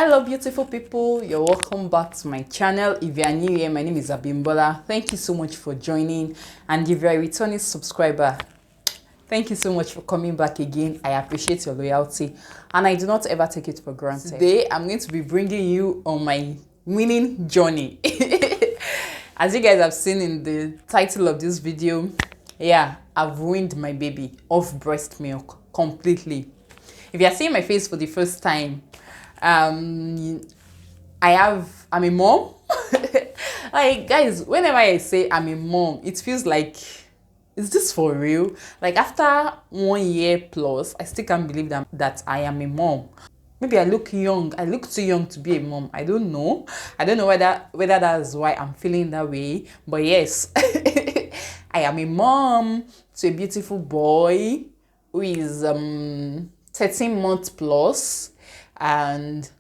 Hello beautiful people, you're welcome back to my channel. If you are new here, my name is Abimbola. Thank you so much for joining, and if you're a returning subscriber, thank you so much for coming back again. I appreciate your loyalty and I do not ever take it for granted. Today I'm going to be bringing you on my winning journey. As you guys have seen in the title of this video, yeah, I've weaned my baby off breast milk completely. If you are seeing my face for the first time, I'm a mom. Like, guys, whenever I say I'm a mom, it feels like, is this for real? Like, after 1 year plus, I still can't believe that I am a mom. Maybe I look young. I look too young to be a mom. I don't know whether that's why I'm feeling that way. But yes, I am a mom to a beautiful boy who is 13 months plus. And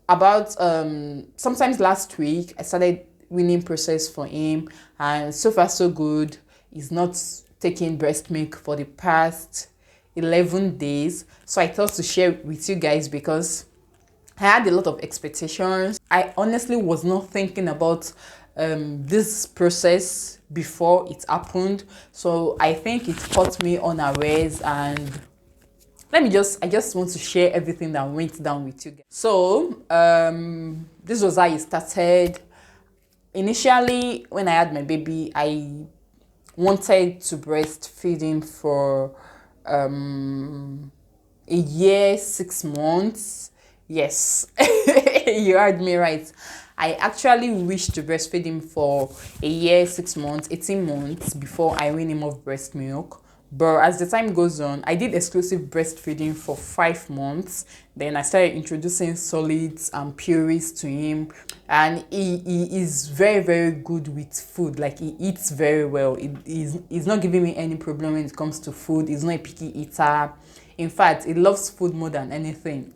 about sometimes last week I started weaning process for him, and so far so good. He's not taking breast milk for the past 11 days, so I thought to share with you guys because I had a lot of expectations. I honestly was not thinking about this process before it happened, so I think it caught me unawares, and I just want to share everything that went down with you guys. So this was how it started. Initially, when I had my baby, I wanted to breastfeed him for a year, 6 months. Yes, you heard me right. I actually wished to breastfeed him for a year, 6 months, 18 months before I wean him off breast milk. But as the time goes on, I did exclusive breastfeeding for 5 months. Then I started introducing solids and purees to him, and he is very, very good with food. Like, he eats very well. He's not giving me any problem when it comes to food. He's not a picky eater. In fact, he loves food more than anything.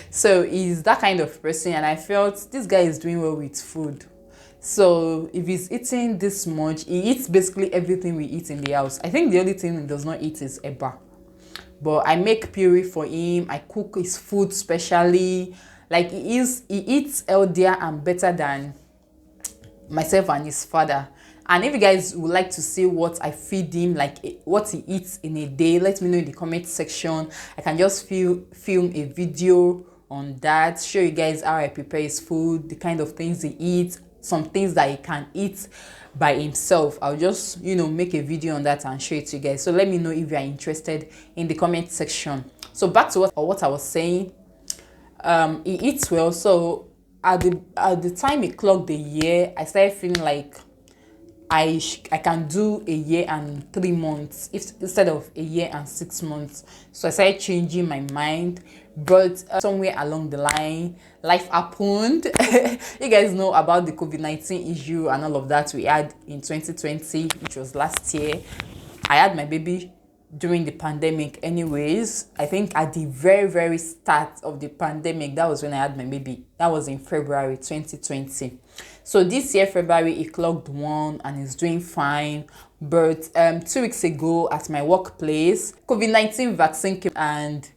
So he's that kind of person, and I felt this guy is doing well with food. So if he's eating this much, he eats basically everything we eat in the house. I think the only thing he does not eat is eba. But I make puree for him. I cook his food specially. Like, he eats healthier and better than myself and his father. And if you guys would like to see what I feed him, like what he eats in a day, let me know in the comment section. I can just film a video on that, show you guys how I prepare his food, the kind of things he eats, some things that he can eat by himself. I'll just make a video on that and show it to you guys. So let me know if you are interested in the comment section. So back to what I was saying. He eats well. So at the time he clocked the year, I started feeling like I can do a year and 3 months instead of a year and 6 months. So I started changing my mind, but somewhere along the line, life happened. You guys know about the COVID-19 issue and all of that we had in 2020, which was last year. I had my baby during the pandemic anyways. I think at the very, very start of the pandemic, that was when I had my baby. That was in February 2020. So this year, February, he clocked 1 and is doing fine. But 2 weeks ago at my workplace, COVID-19 vaccine came and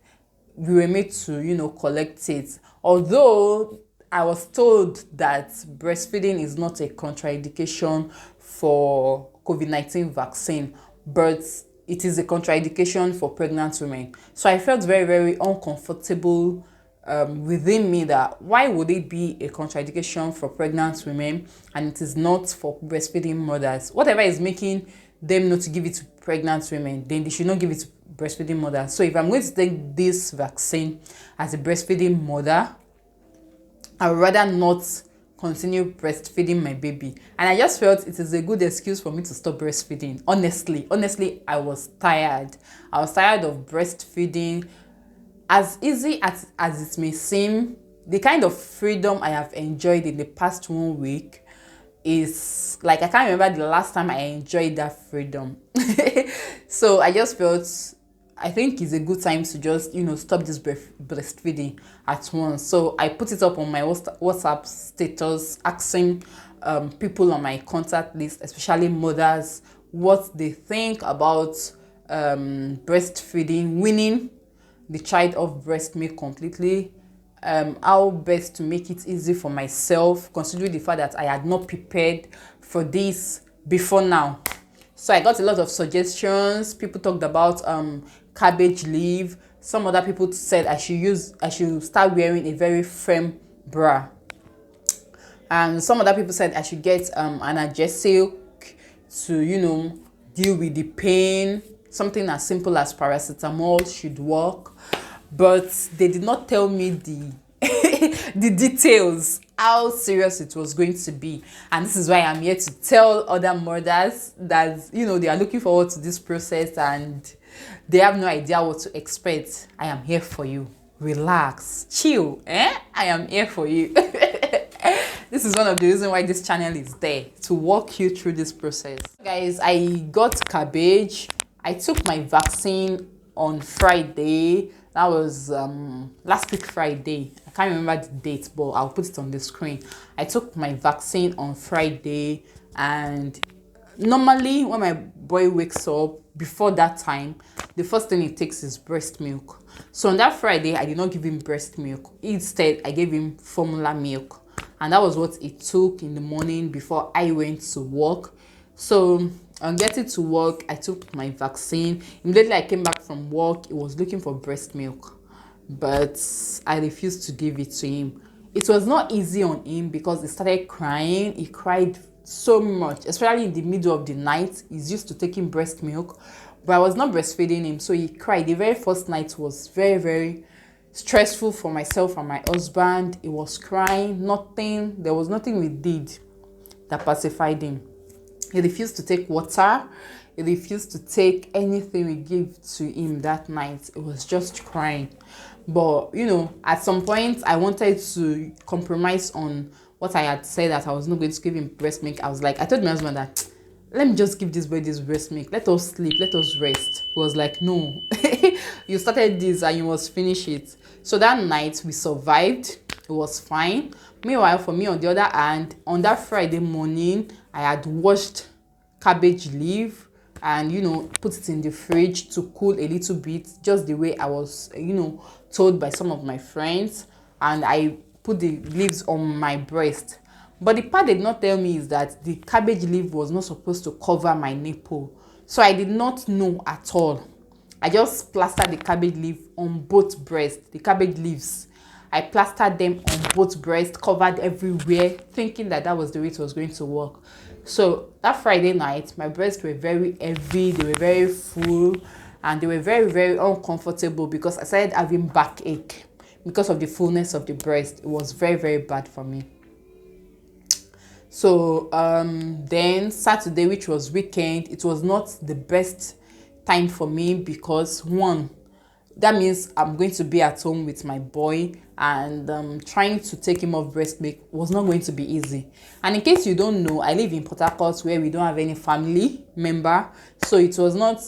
we were made to, collect it. Although I was told that breastfeeding is not a contraindication for COVID-19 vaccine, but it is a contraindication for pregnant women. So I felt very, very uncomfortable within me that why would it be a contraindication for pregnant women and it is not for breastfeeding mothers? Whatever is making them not to give it to pregnant women, then they should not give it to breastfeeding mothers. So if I'm going to take this vaccine as a breastfeeding mother, I would rather not continue breastfeeding my baby. And I just felt it is a good excuse for me to stop breastfeeding. Honestly, I was tired. I was tired of breastfeeding. As easy as it may seem, the kind of freedom I have enjoyed in the past 1 week is like, I can't remember the last time I enjoyed that freedom. So I just felt, I think it's a good time to just, stop this breastfeeding at once. So I put it up on my WhatsApp status, asking people on my contact list, especially mothers, what they think about breastfeeding, weaning the child off breast milk completely, how best to make it easy for myself, considering the fact that I had not prepared for this before now. So I got a lot of suggestions. People talked about cabbage leaf. Some other people said I should start wearing a very firm bra. And some other people said I should get an analgesic to, deal with the pain. Something as simple as paracetamol should work. But they did not tell me the the details, how serious it was going to be. And this is why I'm here to tell other mothers that, they are looking forward to this process and they have no idea what to expect. I am here for you. Relax, chill, I am here for you. This is one of the reasons why this channel is there, to walk you through this process. Guys, I got Cabbage. I took my vaccine on Friday. That was last week Friday. I can't remember the date, but I'll put it on the screen. I took my vaccine on Friday, and normally when my boy wakes up, before that time, the first thing he takes is breast milk. So on that Friday, I did not give him breast milk. Instead, I gave him formula milk. And that was what he took in the morning before I went to work. So on getting to work, I took my vaccine. Immediately I came back from work, he was looking for breast milk, but I refused to give it to him. It was not easy on him because he started crying. He cried so much, especially in the middle of the night. He's used to taking breast milk, but I was not breastfeeding him, so he cried. The very first night was very, very stressful for myself and my husband. He was crying. There was nothing we did that pacified him. He refused to take water. He refused to take anything we gave to him that night. It was just crying. But, at some point, I wanted to compromise on what I had said, that I was not going to give him breast milk. I told my husband that, let me just give this boy this breast milk. Let us sleep. Let us rest. He was like, no, you started this and you must finish it. So that night, we survived. It was fine. Meanwhile, for me, on the other hand, on that Friday morning, I had washed cabbage leaf and, put it in the fridge to cool a little bit, just the way I was, told by some of my friends. And I put the leaves on my breast. But the part they did not tell me is that the cabbage leaf was not supposed to cover my nipple. So I did not know at all. I just plastered the cabbage leaf on both breasts, the cabbage leaves. I plastered them on both breasts, covered everywhere, thinking that was the way it was going to work. So that Friday night, my breasts were very heavy, they were very full, and they were very, very uncomfortable because I started having backache because of the fullness of the breast. It was very, very bad for me. So then Saturday, which was weekend, it was not the best time for me because one, that means I'm going to be at home with my boy, and trying to take him off breast milk was not going to be easy. And in case you don't know, I live in Port Harcourt where we don't have any family member, so it was not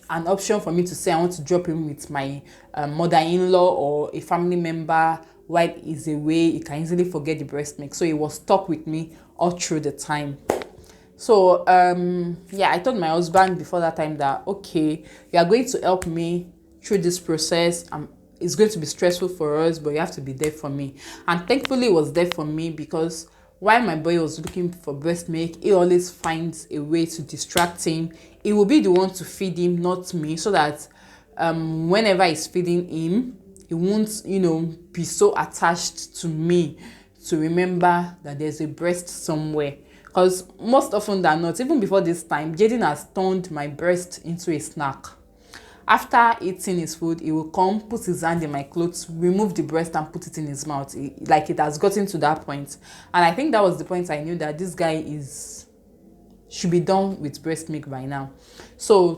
an option for me to say I want to drop him with my mother-in-law or a family member while he's away. He can easily forget the breast milk, so he was stuck with me all through the time. So I told my husband before that time that, okay, you are going to help me through this process. It's going to be stressful for us, but you have to be there for me. And thankfully it was there for me, because while my boy was looking for breast milk, he always finds a way to distract him. He will be the one to feed him, not me, so that whenever he's feeding him, he won't, be so attached to me to remember that there's a breast somewhere. Because most often than not, even before this time, Jaden has turned my breast into a snack. After eating his food, he will come, put his hand in my clothes, remove the breast and put it in his mouth. It has gotten to that point. And I think that was the point I knew that this guy should be done with breast milk by now. So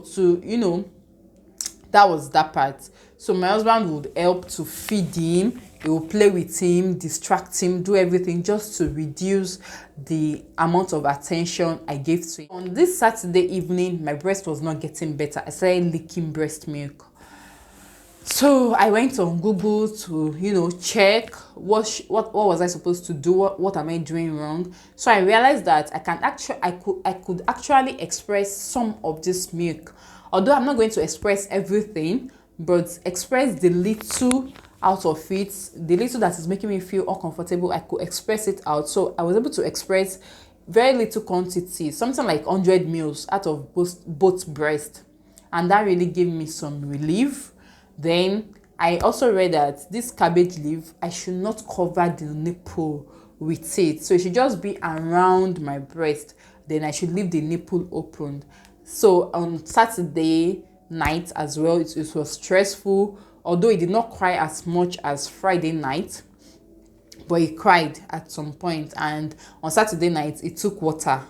that was that part. So my husband would help to feed him. He will play with him, distract him, do everything just to reduce the amount of attention I gave to him. On this Saturday evening, my breast was not getting better. I started leaking breast milk. So I went on Google to, check what was I supposed to do, what am I doing wrong. So I realized that I could actually express some of this milk. Although I'm not going to express everything, but express the little out of it. The little that is making me feel uncomfortable, I could express it out. So I was able to express very little quantity, something like 100 mils out of both breast, and that really gave me some relief. Then I also read that this cabbage leaf, I should not cover the nipple with it, so it should just be around my breast. Then I should leave the nipple open. So on Saturday night as well, it was stressful, although it did not cry as much as Friday night, but he cried at some point. And on Saturday night it took water,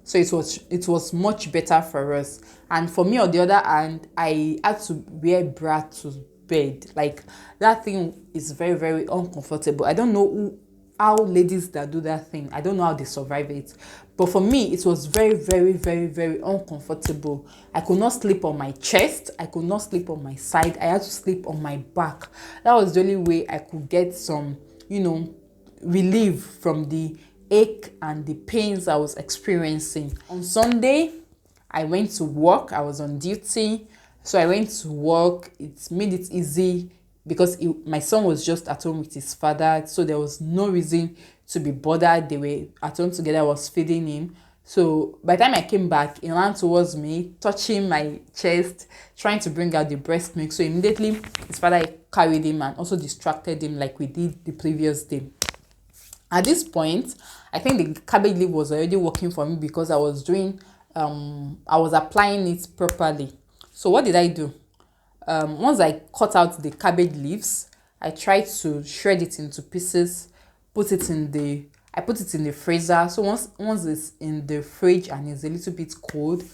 so it was much better for us. And for me, on the other hand, I had to wear bra to bed. Like, that thing is very, very uncomfortable. I don't know how ladies that do that thing, I don't know how they survive it, but for me it was very, very, very, very uncomfortable. I could not sleep on my chest, I could not sleep on my side, I had to sleep on my back. That was the only way I could get some, relief from the ache and the pains I was experiencing. On Sunday, I went to work. I was on duty, so I went to work. It made it easy because my son was just at home with his father, so there was no reason to be bothered. They were at home together. I was feeding him. So by the time I came back, he ran towards me, touching my chest, trying to bring out the breast milk. So immediately his father carried him and also distracted him like we did the previous day. At this point, I think the cabbage leaf was already working for me because I was applying it properly. So what did I do? Once I cut out the cabbage leaves, I tried to shred it into pieces, put it in the freezer. So once it's in the fridge and it's a little bit cold,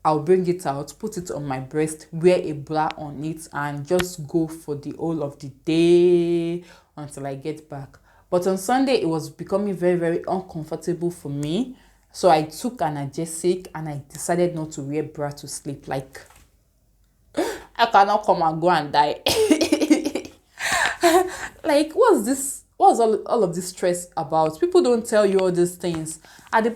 I'll bring it out, put it on my breast, wear a bra on it, and just go for the whole of the day until I get back. But on Sunday, it was becoming very, very uncomfortable for me. So I took an analgesic and I decided not to wear bra to sleep. Like, I cannot come and go and die. Like, what's all of this stress about? People don't tell you all these things. At the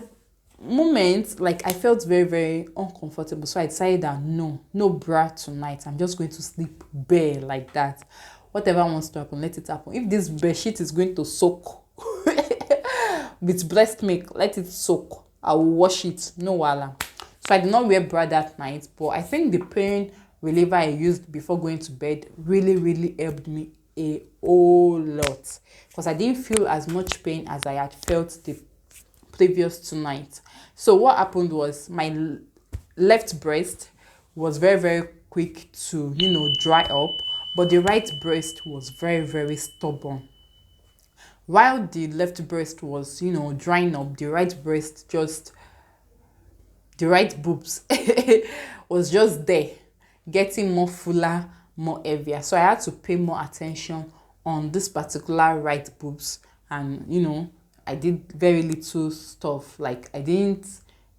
moment, like, I felt very, very uncomfortable. So I decided that no bra tonight. I'm just going to sleep bare like that. Whatever wants to happen, let it happen. If this bedsheet is going to soak with breast milk, let it soak. I will wash it, no wala. So I did not wear bra that night, but I think the pain reliever I used before going to bed really, really helped me a whole lot, because I didn't feel as much pain as I had felt the previous 2 nights. So what happened was my left breast was very, very quick to dry up, but the right breast was very, very stubborn. While the left breast was drying up, the right boobs was just there, getting more fuller, more heavier. So I had to pay more attention on this particular right boobs, and I did very little stuff. Like, I didn't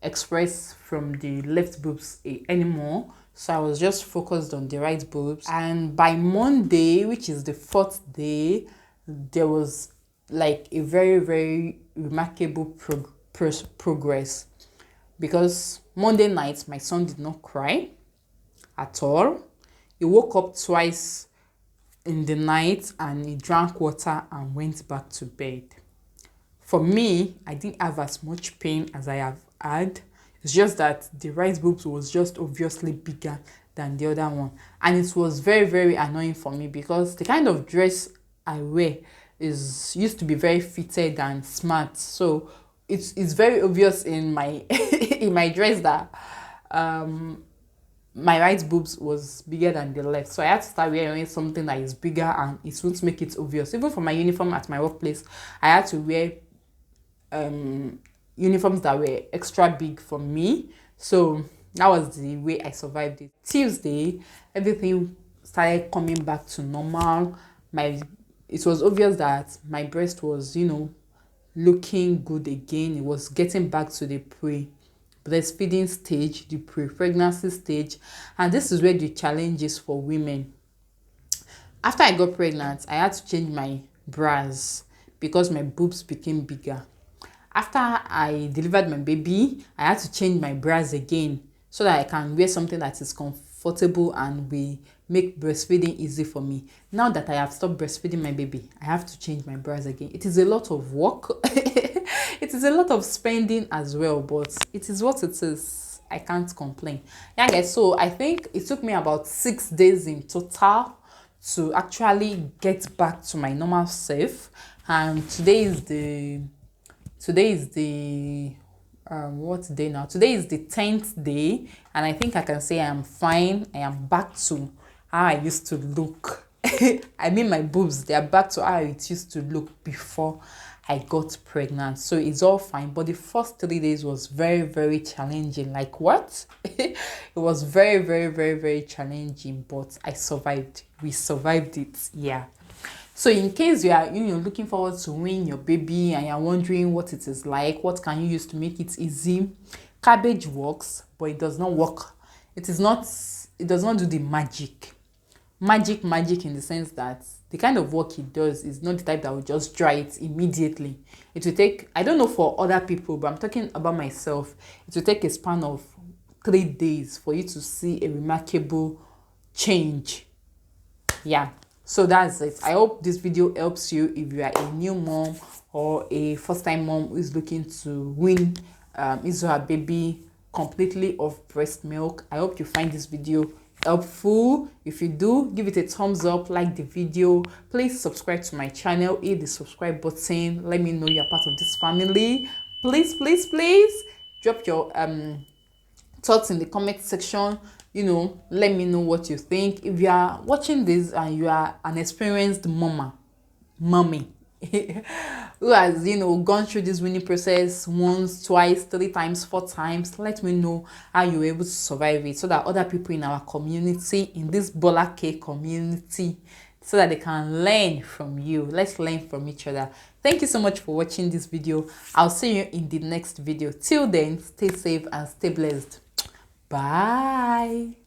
express from the left boobs anymore. So I was just focused on the right boobs. And by Monday, which is the 4th day, there was like a very, very remarkable progress. Because Monday night, my son did not cry at all. He woke up twice in the night and he drank water and went back to bed. For me, I didn't have as much pain as I have had. It's just that the right boobs was just obviously bigger than the other one. And it was very, very annoying for me because the kind of dress I wear used to be very fitted and smart. So it's very obvious in my in my dress that my right boobs was bigger than the left. So I had to start wearing something that is bigger and it won't make it obvious. Even for my uniform at my workplace, I had to wear uniforms that were extra big for me. So that was the way I survived it. Tuesday, everything started coming back to normal. It was obvious that my breast was looking good again. It was getting back to the breastfeeding stage, the pre-pregnancy stage, and this is where the challenge is for women. After I got pregnant, I had to change my bras because my boobs became bigger. After I delivered my baby, I had to change my bras again so that I can wear something that is comfortable and will make breastfeeding easy for me. Now that I have stopped breastfeeding my baby, I have to change my bras again. It is a lot of work. It is a lot of spending as well, but it is what it is. I can't complain. Yeah, guys, so I think it took me about 6 days in total to actually get back to my normal self. And today is the what day now? Today is the 10th day, and I think I can say I am fine. I am back to how I used to look. I mean, my boobs, they are back to how it used to look before I got pregnant. So it's all fine. But the first 3 days was very, very challenging. Like what? It was very, very, very, very challenging, but I survived. We survived it. Yeah. So in case you are looking forward to wean your baby and you're wondering what it is like, what can you use to make it easy? Cabbage works, but it does not work. It does not do the magic in the sense that the kind of work it does is not the type that will just dry it immediately. It will take, I don't know for other people, but I'm talking about myself. It will take a span of 3 days for you to see a remarkable change. Yeah. So that's it. I hope this video helps you if you are a new mom or a first-time mom who is looking to wean his or her baby completely off breast milk. I hope you find this video helpful. If you do, give it a thumbs up, like the video. Please subscribe to my channel, hit the subscribe button. Let me know you're part of this family. Please, please, please drop your thoughts in the comment section. Let me know what you think. If you are watching this and you are an experienced mommy who has gone through this weaning process once, twice, 3 times, 4 times, let me know how you were able to survive it, so that other people in our community, in this Bola K community, so that they can learn from you. Let's learn from each other. Thank you so much for watching this video. I'll see you in the next video. Till then, stay safe and stay blessed. Bye.